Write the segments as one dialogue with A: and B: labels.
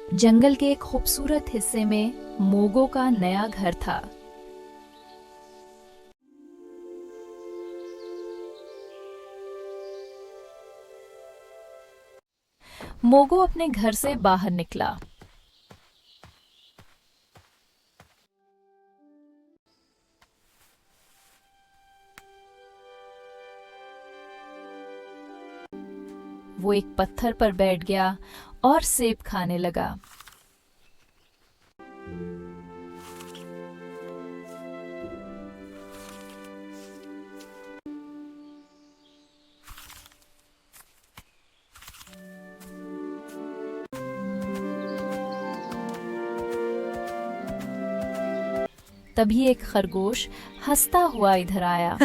A: जंगल के एक खूबसूरत हिस्से में मोगो का नया घर था। मोगो अपने घर से बाहर निकला। वो एक पत्थर पर बैठ गया और सेब खाने लगा। तभी एक खरगोश हंसता हुआ इधर आया।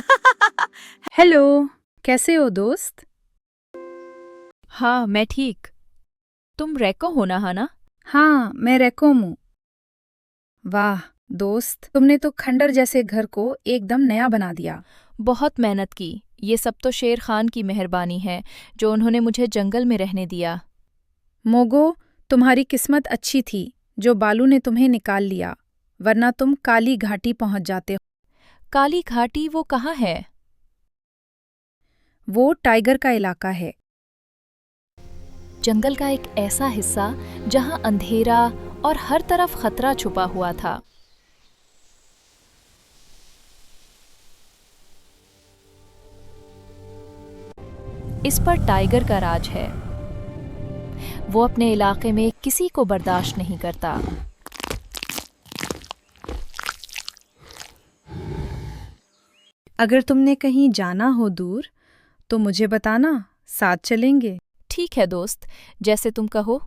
B: हेलो, कैसे हो दोस्त?
A: हाँ, मैं ठीक। तुम रेको हो ना, है ना?
B: हाँ, मैं रेकोम हूँ। वाह दोस्त, तुमने तो खंडर जैसे घर को एकदम नया बना दिया।
A: बहुत मेहनत की। ये सब तो शेर खान की मेहरबानी है, जो उन्होंने मुझे जंगल में रहने दिया।
B: मोगो, तुम्हारी किस्मत अच्छी थी जो बालू ने तुम्हें निकाल लिया, वरना तुम काली घाटी पहुंच जाते।
A: काली घाटी वो कहाँ है?
B: वो टाइगर का इलाका है।
A: जंगल का एक ऐसा हिस्सा जहाँ अंधेरा और हर तरफ खतरा छुपा हुआ था। इस पर टाइगर का राज है। वो अपने इलाके में किसी को बर्दाश्त नहीं करता।
B: अगर तुमने कहीं जाना हो दूर तो मुझे बताना, साथ चलेंगे।
A: ठीक है दोस्त, जैसे तुम कहो।